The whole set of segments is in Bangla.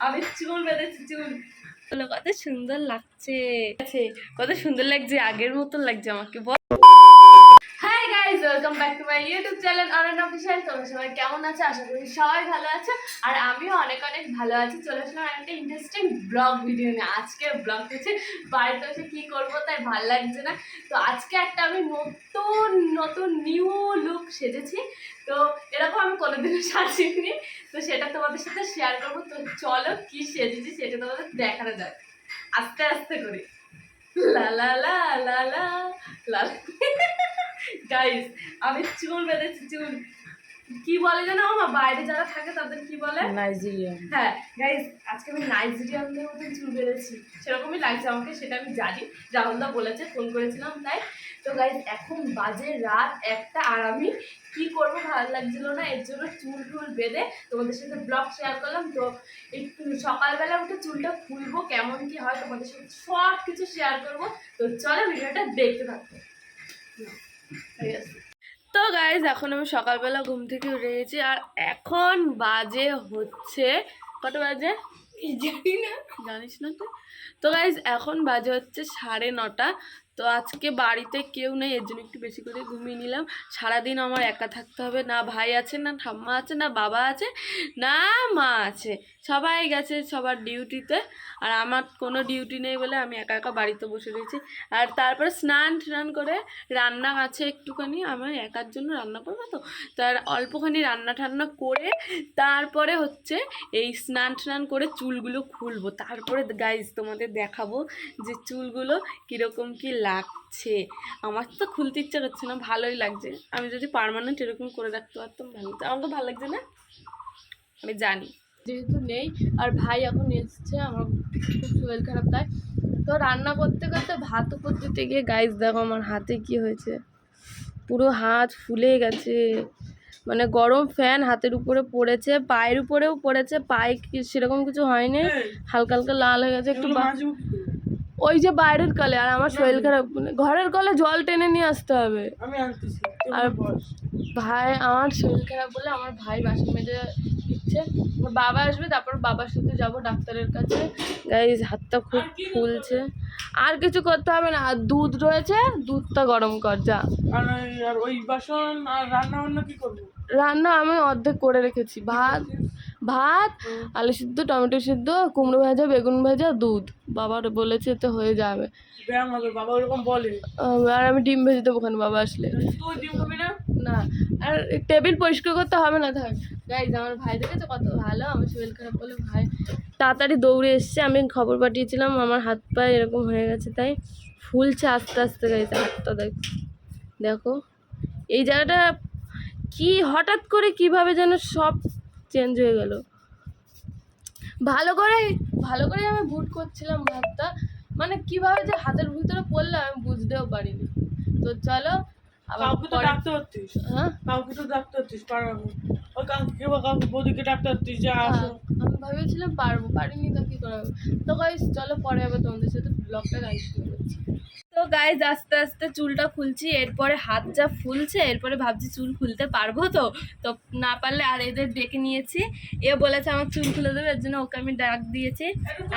আমি চুল বেঁধেছি চুল কত সুন্দর লাগছে কত সুন্দর লাগছে আগের মতন লাগছে আমাকে বল। Hi guys, welcome back to my YouTube channel Ananya official. তোমরা সবাই কেমন আছো? আশা করি সবাই ভালো আছো আর আমিও অনেক অনেক ভালো আছি। চলে আসলাম একটা ইন্টারেস্টিং ব্লগ ভিডিও নিয়ে। আজকে ব্লগ হচ্ছে বাড়িতে এসে কী করবো তাই ভালো লাগছে না, তো আজকে একটা আমি নতুন নতুন নিউ লুক সেজেছি। তো এরকম আমি কোনোদিনও সাজিনি, তো সেটা তোমাদের সাথে শেয়ার করবো। তো চলো কি সেজেছি সেটা তোমাদের দেখানো যাক আস্তে আস্তে করে। লা লা লা লা লা লা গাইস, আমি চুল বেঁধেছি চুল। কি বলে জানো আমার বাইরে যারা থাকে তাদের কি বলে? নাইজেরিয়ান। হ্যাঁ গাইস, আজকে আমি নাইজেরিয়ানদের মতন চুল বেঁধেছি, সেরকমই লাগছে আমাকে, সেটা আমি জানি। রাহুলদা বলেছে, ফোন করেছিলাম তাই। তো গাইস এখন বাজে রাত 1টা আর আমি কি করবো ভালো লাগছিল না, এর জন্য চুল টুল বেঁধে তোমাদের সাথে ব্লগ শেয়ার করলাম। তো একটু সকালবেলা উঠে চুলটা খুলবো, কেমন কি হয় তোমাদের সাথে সব কিছু শেয়ার করবো। তো চলো ভিডিওটা দেখতে থাকবো। তো গাইজ এখন আমি সকালবেলা ঘুম থেকে উঠে গেছি আর এখন বাজে হচ্ছে কত বাজে জানি না, জানিস না তো? তো গাইজ এখন বাজে হচ্ছে 9:30। তো আজকে বাড়িতে কেউ নেই, এর জন্য একটু বেশি করে ঘুমিয়ে নিলাম। সারাদিন আমার একা থাকতে হবে, না ভাই আছে, না ঠাম্মা আছে, না বাবা আছে, না মা আছে, সবাই গেছে সবার ডিউটিতে। আর আমার কোনো ডিউটি নেই বলে আমি একা একা বাড়িতে বসে রয়েছি। আর তারপরে স্নান টান করে রান্না আছে একটুখানি, আমার একার জন্য রান্না করবো, তো তার অল্পখানি রান্না টান্না করে তারপরে হচ্ছে এই স্নান টান করে চুলগুলো খুলবো। তারপরে গাইজ তোমাদের দেখাবো যে চুলগুলো কীরকম কি লাগছে। আমার তো খুলতে ইচ্ছা করছে না, ভালোই লাগছে। আমি যদি পার্মানেন্ট এরকম করে রাখতে পারতাম ভালো হতো। আমার তো ভালো লাগছে না, আমি জানি, যেহেতু নেই। আর ভাই এখন এসছে, আমার খুব শরীর খারাপ তাই। তো রান্না করতে করতে ভাতও করতে গিয়ে গাইজ দেখো আমার হাতে কি হয়েছে, পুরো হাত ফুলে গেছে। মানে গরম ফ্যান হাতের উপরে পড়েছে, পায়ের উপরেও পড়েছে, পায়ে সেরকম কিছু হয়নি, হালকা হালকা লাল হয়ে গেছে একটু। ওই যে বাইরের কলে, আর আমার শরীর খারাপ, ঘরের কলে জল টেনে নিয়ে আসতে হবে। আর ভাই আমার শরীর খারাপ বলে আমার ভাই বাসন মেজে দিচ্ছে, বাবা আসবে, তারপর বাবার সাথে যাব ডাক্তারের কাছে। গাইজ হাতটা খুব ফুলছে, আর কিছু করতে হবে না। আর দুধ রয়েছে, দুধটা গরম কর যা। আর ওই বাসন আর রান্না বান্না কি করবো? রান্না আমি অর্ধেক করে রেখেছি, ভাত ভাত আলু সিদ্ধ, টমেটো সিদ্ধ, কুমড়ো ভাজা, বেগুন ভাজা, দুধ। বাবার বলেছে তো হয়ে যাবে। বাবা ওরকম বলে। আর আমি ডিম ভেজে দেবো ওখানে বাবা আসলে। তুই ডিম খাবি না? না। আর টেবিল পরিষ্কার করতে হবে না। থাক গাইজ, আমার ভাই দেখেছে কত ভালো, আমার শরীর খারাপ বলে ভাই তাড়াতাড়ি দৌড়ে এসছে। আমি খবর পাঠিয়েছিলাম আমার হাত পায়ে এরকম হয়ে গেছে, তাই ফুলছে আস্তে আস্তে। গাইজ হাতটা দেখো, এই জায়গাটা কি হঠাৎ করে কিভাবে যেন সব চেঞ্জ হয়ে গেল। ভালো করে আমি বুট করছিলাম ভাতটা, মানে কিভাবে যে হাতের ভিতরে পড়লো আমি বুঝতেও পারিনি। তো চলো কাউকে তো ডাকতে হচ্ছিস। হ্যাঁ কাউকে তো ডাকতে হচ্ছিস, পারবো ওই কাউকে বা কাউকে বৌদিকে ডাকতে হচ্ছিস যে আসো। আমি ভেবেছিলাম পারিনি তো কি করাবো। তো গাইস চলো পরে আবার তোমাদের সাথে ব্লগটা কন্টিনিউ করছি। তো গাইজ আস্তে আস্তে চুলটা খুলছি, এরপরে হাত যা ফুলছে এরপরে ভাবছি চুল খুলতে পারবো তো। তো না পারলে আর এদের ডেকে নিয়েছি, এ বলেছে আমার চুল খুলে দেবে, এর জন্য ওকে আমি ডাক দিয়েছি।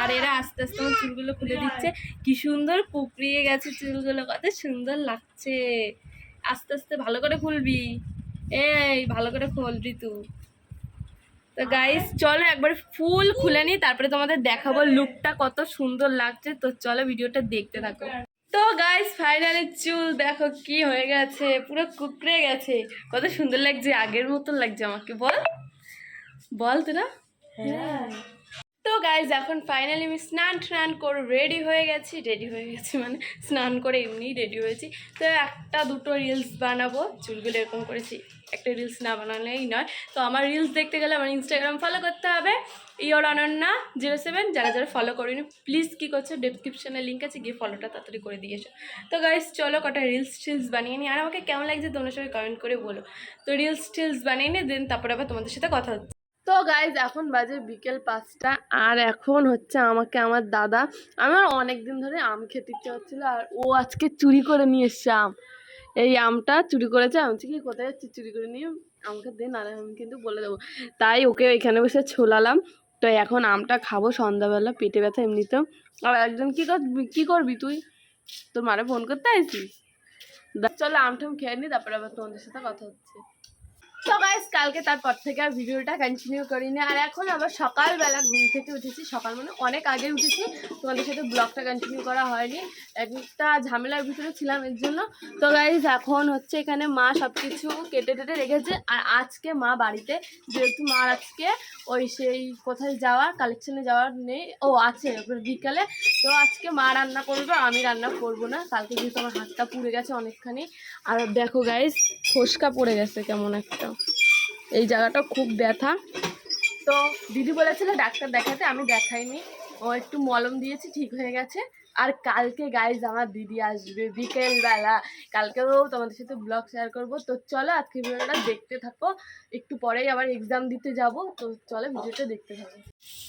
আর এরা আস্তে আস্তে আমার চুলগুলো খুলে দিচ্ছে। কি সুন্দর কুকড়িয়ে গেছে চুলগুলো, কত সুন্দর লাগছে। আস্তে আস্তে ভালো করে খুলবি, এই ভালো করে খুলবি তুই। তো গাইস চলো একবার ফুল খুলে নি, তারপরে তোমাদের দেখাবো লুকটা কত সুন্দর লাগছে। তো চলো ভিডিওটা দেখতে থাকো। তো গাইস ফাইনালি চুল দেখো কি হয়ে গেছে, পুরো কুকড়ে গেছে, কত সুন্দর লাগছে, আগের মতন লাগছে আমাকে। বল বল তোরা। হ্যাঁ। তো গাইজ এখন ফাইনালি আমি স্নান করে রেডি হয়ে গেছি মানে স্নান করে এমনি রেডি হয়েছি। তো একটা দুটো রিলস বানাবো, চুলগুলো এরকম করেছি, একটা রিলস না বানালেই নয়। তো আমার রিলস দেখতে গেলে আমার ইনস্টাগ্রাম ফলো করতে হবে, ইওর অনন্যা 07। যারা যারা ফলো করিনি প্লিজ কী করছো, ডেসক্রিপশানে লিঙ্ক আছে, গিয়ে ফলোটা তাড়াতাড়ি করে দিয়েছো। তো গাইজ চলো কটা রিলস বানিয়ে নিই, আর আমাকে কেমন লাগছে তোমরা সবাই কমেন্ট করে বলো। তো রিলস বানিয়ে নিই, দেন তারপরে আবার তোমাদের সাথে কথা হচ্ছে। তো গাইজ এখন বাজে বিকেল 5টা, আর এখন হচ্ছে আমাকে আমার দাদা, আমার অনেক দিন ধরে আম খেতে ইচ্ছে হচ্ছিলো, আর ও আজকে চুরি করে নিয়ে এসছে আম। এই আমটা চুরি করেছে, আমি কি কোথায় যাচ্ছি চুরি করে নিয়ে আমাকে দেন, আর আমি কিন্তু বলে দেবো। তাই ওকে এখানে বসে ছোলালাম, তো এখন আমটা খাবো সন্ধ্যাবেলা, পেটে ব্যথা এমনিতেও। আর একজন কী করবি তুই? তোর মারে ফোন করতে আসছিস? চলো আমটাম খেয়ে নি, তারপরে আবার তোমাদের সাথে কথা হচ্ছে। তো গাইস কালকে তারপর থেকে আর ভিডিওটা কন্টিনিউ করিনি। আর এখন আবার সকালবেলা ঘুম থেকে উঠেছি, সকাল মানে অনেক আগে উঠেছি, তোমাদের সাথে ব্লগটা কন্টিনিউ করা হয়নি, একটা ঝামেলার ভিতরে ছিলাম এর জন্য। তো গাইস এখন হচ্ছে এখানে মা সব কিছু কেটে টেটে রেখেছে। আর আজকে মা বাড়িতে, যেহেতু মার আজকে ওই সেই কোথায় যাওয়ার কালেকশনে যাওয়ার নেই, ও আছে বিকালে, তো আজকে মা রান্না করবে, আমি রান্না করব না। কালকে যেহেতু আমার হাতটা পুড়ে গেছে অনেকখানি। আর দেখো গাইস ফোসকা পড়ে গেছে কেমন একটা, এই জায়গাটা খুব ব্যথা। তো দিদি বলেছিল ডাক্তার দেখাতে, আমি দেখাইনি, ও একটু মলম দিয়েছি, ঠিক হয়ে গেছে। আর কালকে গাইজ আমার দিদি আসবে বিকেলবেলা, কালকেও তোমাদের সাথে ব্লগ শেয়ার করবো। তো চলো আজকে ভিডিওটা দেখতে থাকো, একটু পরেই আবার এক্সাম দিতে যাব, তো চলো ভিডিওটা দেখতে থাকো।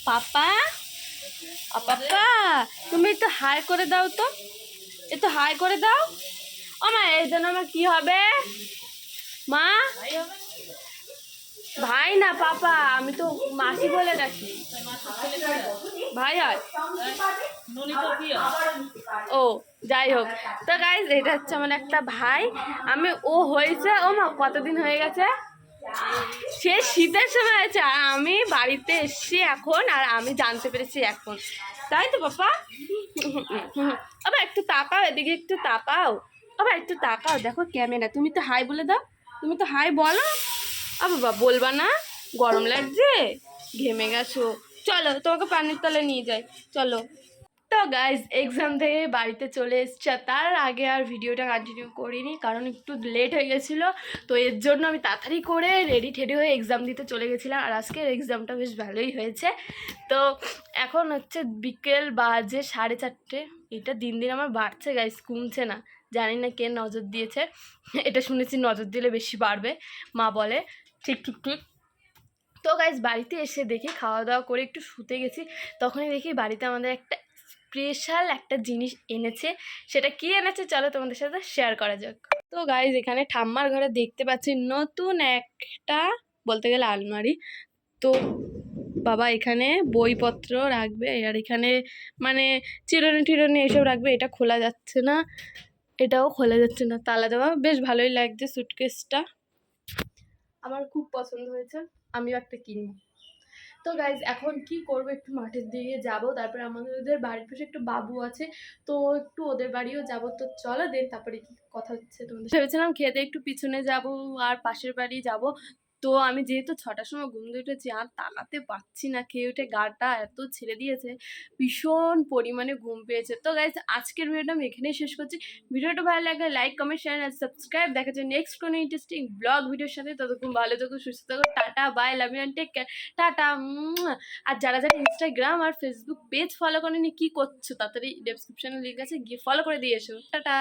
পাপা পাপা তুমি একটু হাই করে দাও, তো একটু হাই করে দাও। ও মা এই জন্য আমার কি হবে মা? ভাই না পাপা, আমি তো মাসি বলে ডাকি। ভাই হয় ও, যাই হোক। তো গাইজ এটা হচ্ছে আমার একটা ভাই, আমি ও হয়েছে ও মা কতদিন হয়ে গেছে, সে শীতের সময় আছে, আর আমি বাড়িতে এসছি এখন, আর আমি জানতে পেরেছি এখন, তাই তো পাপা? আবার একটু তাকাও এদিকে, একটু তাকাও, আবার একটু তাকাও, দেখো ক্যামেরা, তুমি তো হাই বলে দাও, তুমি তো হাই বলো। বাবা বলবা না, গরম লাগছে, ঘেমে গেছো, চলো তোমাকে পানির তলে নিয়ে যাই, চলো। তো গাইজ এক্সাম থেকে বাড়িতে চলে এসছে, তার আগে আর ভিডিওটা কন্টিনিউ করিনি, কারণ একটু লেট হয়ে গেছিলো। তো এর জন্য আমি তাড়াতাড়ি করে রেডি ঠেডি হয়ে এক্সাম দিতে চলে গেছিলাম। আর আজকের এক্সামটা বেশ ভালোই হয়েছে। তো এখন হচ্ছে বিকেল বাজে 4:30। এটা দিন দিন আমার বাড়ছে গাইজ, কমছে না, জানি না কে নজর দিয়েছে, এটা শুনেছি নজর দিলে বেশি বাড়বে, মা বলে। ঠিক ঠিক ঠিক। তো গাইজ বাড়িতে এসে দেখি খাওয়া দাওয়া করে একটু শুতে গেছি, তখনই দেখি বাড়িতে আমাদের একটা স্পেশাল একটা জিনিস এনেছে। সেটা কি এনেছে চলো তোমাদের সাথে শেয়ার করা যাক। তো গাইজ এখানে ঠাম্মার ঘরে দেখতে পাচ্ছি নতুন একটা, বলতে গেলে আলমারি। তো বাবা এখানে বইপত্র রাখবে, আর এখানে মানে চিরুনি টিরুনি এসব রাখবে। এটা খোলা যাচ্ছে না, এটাও খোলা যাচ্ছে না, তালা দেওয়া, বেশ ভালোই লাগছে। সুটকেসটা আমার খুব পছন্দ হয়েছে, আমিও একটা কিনবো। তো গাইজ এখন কি করবো, একটু মাঠের দিকে যাব, তারপরে আমাদের বাড়ির পাশে একটু বাবু আছে, তো একটু ওদের বাড়িও যাব। তো চলো দেন তারপরে কি কথা হচ্ছে তোমাদের, ভেবেছিলাম খেতে একটু পিছনে যাব আর পাশের বাড়ি যাব। তো আমি যেহেতু 6টার সময় ঘুম দিয়ে উঠেছি, আর তাকাতে পারছি না, খেয়ে উঠে গাটা এত ছেড়ে দিয়েছে, ভীষণ পরিমাণে ঘুম পেয়েছে। তো গাইজ আজকের ভিডিওটা আমি এখানেই শেষ করছি। ভিডিওটা ভালো লাগলে লাইক কমেন্ট শেয়ার আর সাবস্ক্রাইব। দেখা যায় নেক্সট কোনো ইন্টারেস্টিং ব্লগ ভিডিওর সাথে, ততক্ষণ ভালো থাকো, সুস্থ থাকো, tata bye, love you and take care, tata. আর যারা যারা ইনস্টাগ্রাম আর ফেসবুক পেজ ফলো করেনি কি করছো, তাড়াতাড়ি ডেসক্রিপশনে লিঙ্ক আছে, গিয়ে ফলো করে দিয়ে এসো, টাটা।